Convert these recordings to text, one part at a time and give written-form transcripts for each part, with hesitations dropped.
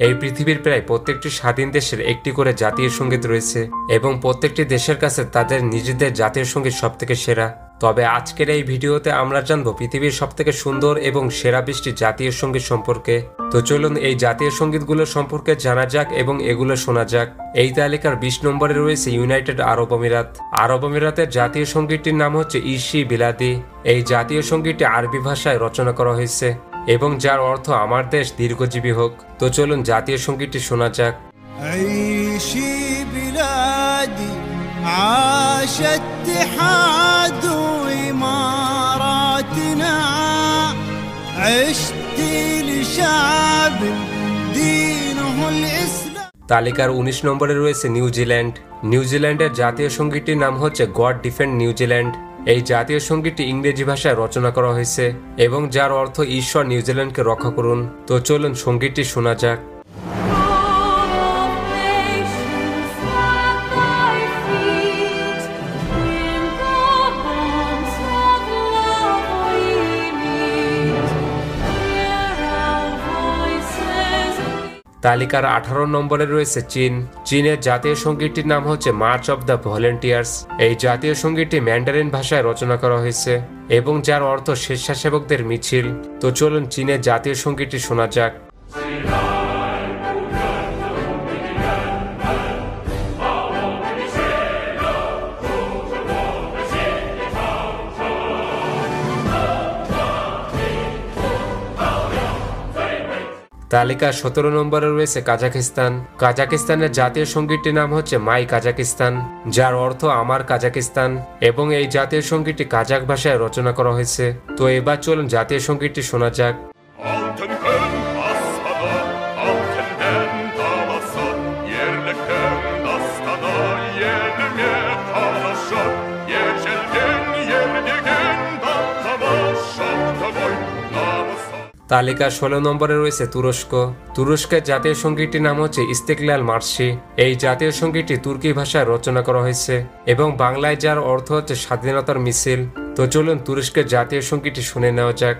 এই পৃথিবীর প্রায় প্রত্যেকটি স্বাধীন দেশের একটি করে জাতীয় সঙ্গীত রয়েছে এবং প্রত্যেকটি দেশের কাছে তাদের নিজেদের জাতীয় সঙ্গীত সবথেকে সেরা। তবে আজকের এই ভিডিওতে আমরা জানবো পৃথিবীর সবথেকে সুন্দর এবং সেরা 20টি জাতীয় সঙ্গীত সম্পর্কে। তো চলুন এই জাতীয় সঙ্গীতগুলো সম্পর্কে জানা যাক এবং এগুলো শোনা যাক। এই তালিকার 20 নম্বরে রয়েছে ইউনাইটেড আরব আমিরাত। আরব আমিরাতের জাতীয় সঙ্গীতটির নাম হচ্ছে ইশি বিলাদি। এই জাতীয় সঙ্গীতটি আরবি ভাষায় রচনা করা হয়েছে এবং যার অর্থ আমার দেশ দীর্ঘজীবী হোক। তো চলুন জাতীয় সঙ্গীতটি শোনা যাক। তালিকার 19 নম্বরে রয়েছে নিউজিল্যান্ড। নিউজিল্যান্ডের জাতীয় সঙ্গীতটির নাম হচ্ছে গড ডিফেন্ড নিউজিল্যান্ড। এই জাতীয় সঙ্গীতটি ইংরেজি ভাষায় রচনা করা হয়েছে এবং যার অর্থ ঈশ্বর নিউজিল্যান্ডকে রক্ষা করুন। তো চলুন সঙ্গীতটি শোনা যাক। তালিকার 18 নম্বরে রয়েছে চীন। চীনের জাতীয় সঙ্গীতটির নাম হচ্ছে মার্চ অব দ্য ভলেন্টিয়ার্স। এই জাতীয় সঙ্গীতটি ম্যান্ডারিন ভাষায় রচনা করা হয়েছে এবং যার অর্থ স্বেচ্ছাসেবকদের মিছিল। তো চলুন চীনের জাতীয় সঙ্গীতটি শোনা যাক। তালিকার 17 নম্বরে রয়েছে কাজাকিস্তান। কাজাকিস্তানের জাতীয় সঙ্গীতটির নাম হচ্ছে মাই কাজাকিস্তান, যার অর্থ আমার কাজাকিস্তান এবং এই জাতীয় সঙ্গীতটি কাজাক ভাষায় রচনা করা হয়েছে। তো এবার চলুন জাতীয় সঙ্গীতটি শোনা যাক। তালিকার 16 নম্বরে রয়েছে তুরস্ক। তুরস্কের জাতীয় সঙ্গীতটির নাম হচ্ছে ইস্তেকলাল মার্সি। এই জাতীয় সঙ্গীতটি তুর্কি ভাষায় রচনা করা হয়েছে এবং বাংলায় যার অর্থ হচ্ছে স্বাধীনতার মিছিল। তো চলুন তুরস্কের জাতীয় সঙ্গীতটি শুনে নেওয়া যাক।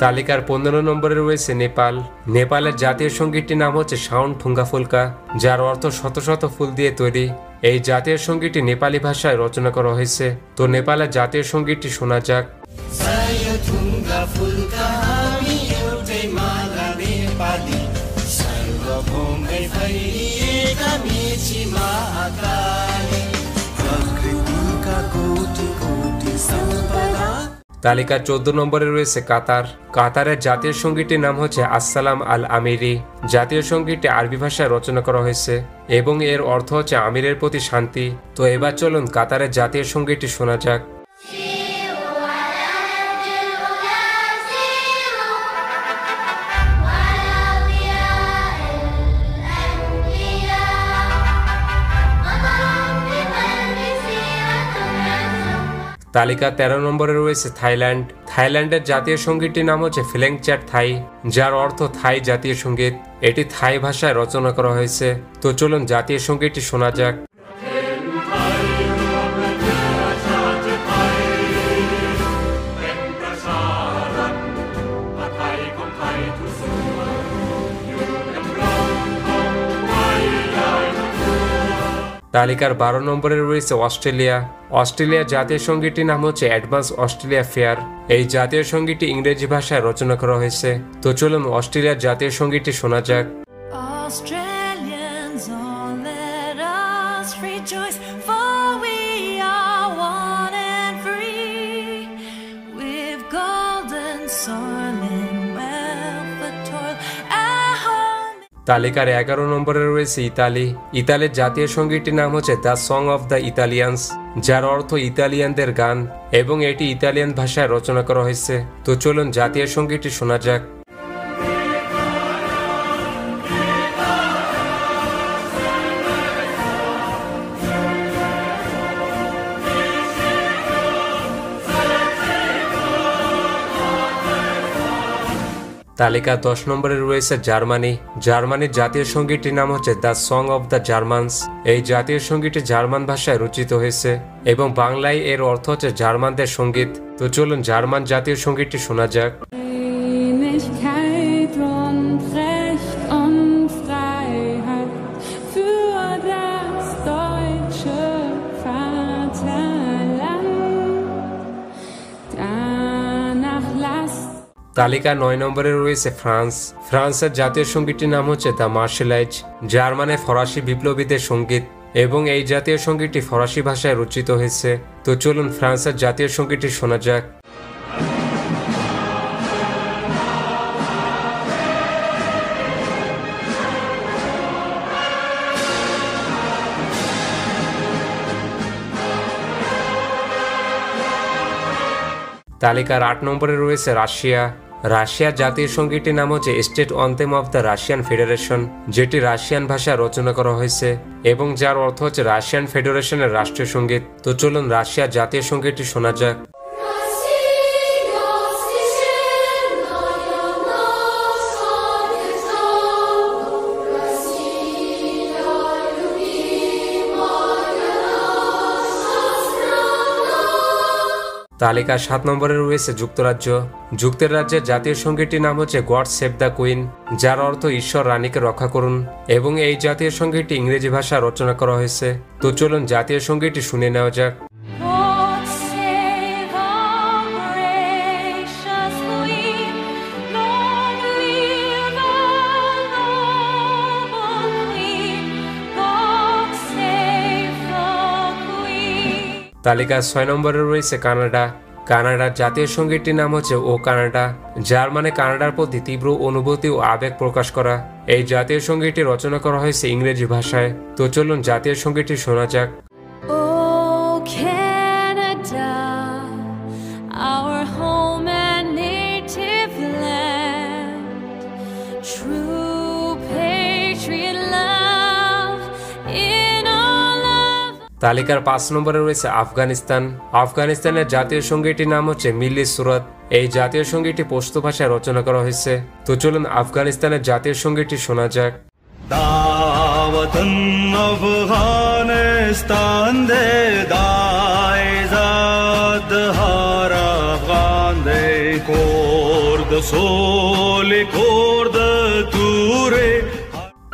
তালিকার 15 নম্বরে রয়েছে নেপাল। নেপালের জাতীয় সঙ্গীতটির নাম হচ্ছে সাউন্ড ঠুঙ্গা ফুলকা, যার অর্থ শত শত ফুল দিয়ে তৈরি। এই জাতীয় সঙ্গীতটি নেপালি ভাষায় রচনা করা হয়েছে। তো নেপালের জাতীয় সঙ্গীতটি শোনা যাক। তালিকার 14 নম্বরে রয়েছে কাতার। কাতারের জাতীয় সঙ্গীতটির নাম হচ্ছে আসসালাম আল আমিরি। জাতীয় সঙ্গীতটি আরবি ভাষায় রচনা করা হয়েছে এবং এর অর্থ হচ্ছে আমিরের প্রতি শান্তি। তো এবার চলুন কাতারের জাতীয় সঙ্গীতটি শোনা যাক। তালিকা 13 নম্বরে রয়েছে থাইল্যান্ড। থাইল্যান্ডের জাতীয় সঙ্গীতটির নাম হচ্ছে ফিলেংচ্যাট থাই, যার অর্থ থাই জাতীয় সঙ্গীত। এটি থাই ভাষায় রচনা করা হয়েছে। তো চলুন জাতীয় সঙ্গীতটি শোনা যাক। তালিকার 12 নম্বরে রয়েছে অস্ট্রেলিয়া। অস্ট্রেলিয়ার জাতীয় সঙ্গীতটির নাম হচ্ছে অ্যাডভান্স অস্ট্রেলিয়া ফেয়ার। এই জাতীয় সঙ্গীতটি ইংরেজি ভাষায় রচনা করা হয়েছে। তো চলুন অস্ট্রেলিয়ার জাতীয় সঙ্গীতটি শোনা যাক। তালিকার 11 নম্বরে রয়েছে ইতালি। ইতালির জাতীয় সঙ্গীতটির নাম হচ্ছে দ্য সং অফ দ্য ইতালিয়ানস, যার অর্থ ইতালিয়ানদের গান এবং এটি ইতালিয়ান ভাষায় রচনা করা হয়েছে। তো চলুন জাতীয় সঙ্গীতটি শোনা যাক। তালিকা 10 নম্বরে রয়েছে জার্মানি। জার্মানির জাতীয় সঙ্গীতটির নাম হচ্ছে দ্য সং অব দ্য জার্মানস। এই জাতীয় সঙ্গীতটি জার্মান ভাষায় রচিত হয়েছে এবং বাংলায় এর অর্থ হচ্ছে জার্মানদের সঙ্গীত। তো চলুন জার্মান জাতীয় সঙ্গীতটি শোনা যাক। তালিকা 9 নম্বরে রয়েছে ফ্রান্স। ফ্রান্সের জাতীয় সঙ্গীতটির নাম হচ্ছে দ্য মার্শালাইজ, যার মানে ফরাসি বিপ্লবীদের সঙ্গীত, এবং এই জাতীয় সঙ্গীতটি ফরাসি ভাষায় রচিত হয়েছে। তো চলুন ফ্রান্সের জাতীয় সঙ্গীতটি শোনা যাক। তালিকার 8 নম্বরে রয়েছে রাশিয়া। রাশিয়ার জাতীয় সঙ্গীতটির নাম হচ্ছে state anthem of the Russian federation, যেটি রাশিয়ান ভাষায় রচনা করা হয়েছে এবং যার অর্থ হচ্ছে রাশিয়ান ফেডারেশনের রাষ্ট্রীয় সঙ্গীত। তো চলুন রাশিয়ার জাতীয় সঙ্গীতটি শোনা যাক। তালিকা 7 নম্বরে রয়েছে যুক্তরাজ্য। যুক্তরাজ্যের জাতীয় সঙ্গীতটির নাম হচ্ছে গড সেভ দ্য কুইন, যার অর্থ ঈশ্বর রানীকে রক্ষা করুন, এবং এই জাতীয় সঙ্গীতটি ইংরেজি ভাষায় রচনা করা হয়েছে। তো চলুন জাতীয় সঙ্গীতটি শুনে নেওয়া যাক। তালিকা 6 নম্বরে রয়েছে কানাডা। কানাডার জাতীয় সঙ্গীতটির নাম হচ্ছে ও কানাডা, যার মানে কানাডার প্রতি তীব্র অনুভূতি ও আবেগ প্রকাশ করা। এই জাতীয় সঙ্গীতটি রচনা করা হয়েছে ইংরেজি ভাষায়। তো চলুন জাতীয় সঙ্গীতটি শোনা যাক। তালিকার 5 নম্বরে রয়েছে আফগানিস্তান। আফগানিস্তানের জাতীয় সঙ্গীতটির নাম হচ্ছে মিল্লি সুরত। এই জাতীয় সঙ্গীতটি পশতু ভাষায় রচনা করা হয়েছে। তো চলুন আফগানিস্তানের জাতীয় সঙ্গীতটি শোনা যাক।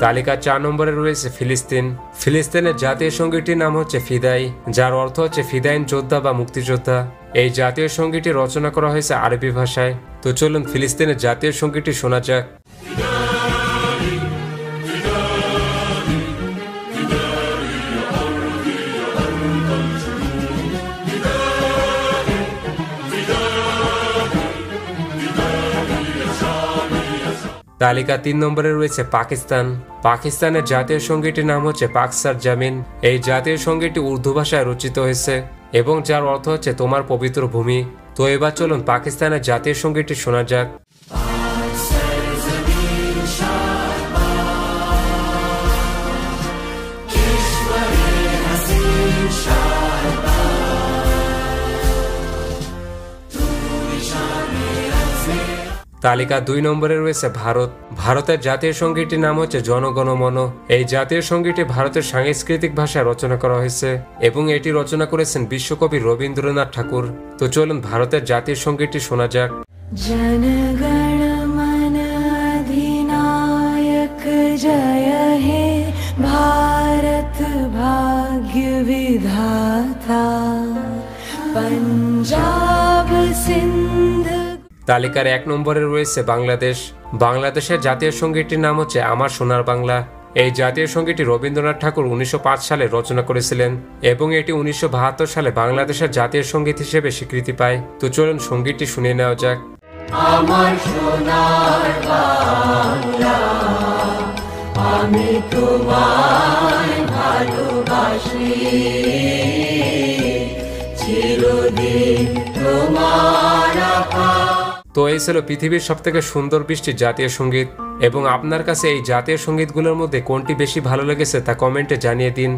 তালিকা 4 নম্বরে রয়েছে ফিলিস্তিন। ফিলিস্তিনের জাতীয় সঙ্গীতটির নাম হচ্ছে ফিদাই, যার অর্থ হচ্ছে ফিদাইন যোদ্ধা বা মুক্তিযোদ্ধা। এই জাতীয় সঙ্গীতটি রচনা করা হয়েছে আরবি ভাষায়। তো চলুন ফিলিস্তিনের জাতীয় সঙ্গীতটি শোনা যাক। তালিকা 3 নম্বরে রয়েছে পাকিস্তান। পাকিস্তানের জাতীয় সঙ্গীতটির নাম হচ্ছে পাক সার জামিন। এই জাতীয় সঙ্গীতটি উর্দু ভাষায় রচিত হয়েছে এবং যার অর্থ হচ্ছে তোমার পবিত্র ভূমি। তো এবার চলুন পাকিস্তানের জাতীয় সঙ্গীতটি শোনা যাক। তালিকা 2 নম্বরে রয়েছে ভারত। ভারতের জাতীয় সঙ্গীতটির নাম হচ্ছে জনগণ মন। এই জাতীয় সঙ্গীতটি ভারতের সাংস্কৃতিক ভাষায় রচনা করা হয়েছে এবং এটি রচনা করেছেন বিশ্বকবি রবীন্দ্রনাথ ঠাকুর। তো চলুন ভারতের জাতীয় সঙ্গীতটি শোনা যাক। জনগণ মন অধিনায়ক জয় হে ভারত ভাগ্য বিধাতা পঞ্জাব সিন্ধ। তালিকার 1 নম্বরে রয়েছে বাংলাদেশ। বাংলাদেশের জাতীয় সঙ্গীতটির নাম হচ্ছে আমার সোনার বাংলা। এই জাতীয় সঙ্গীতটি রবীন্দ্রনাথ ঠাকুর 1905 সালে রচনা করেছিলেন এবং এটি 1972 সালে বাংলাদেশের জাতীয় সঙ্গীত হিসেবে স্বীকৃতি পায়। তো চলুন সঙ্গীতটি শুনে নেওয়া যাক। আমার সোনার বাংলা, আমি তোমায় ভালোবাসি, চিরদিন তোমার। তো এই ছিল পৃথিবীর সবথেকে সুন্দর 20টি জাতীয় সঙ্গীত, এবং আপনার কাছে এই জাতীয় সঙ্গীতগুলোর মধ্যে কোনটি বেশি ভালো লেগেছে তা কমেন্টে জানিয়ে দিন।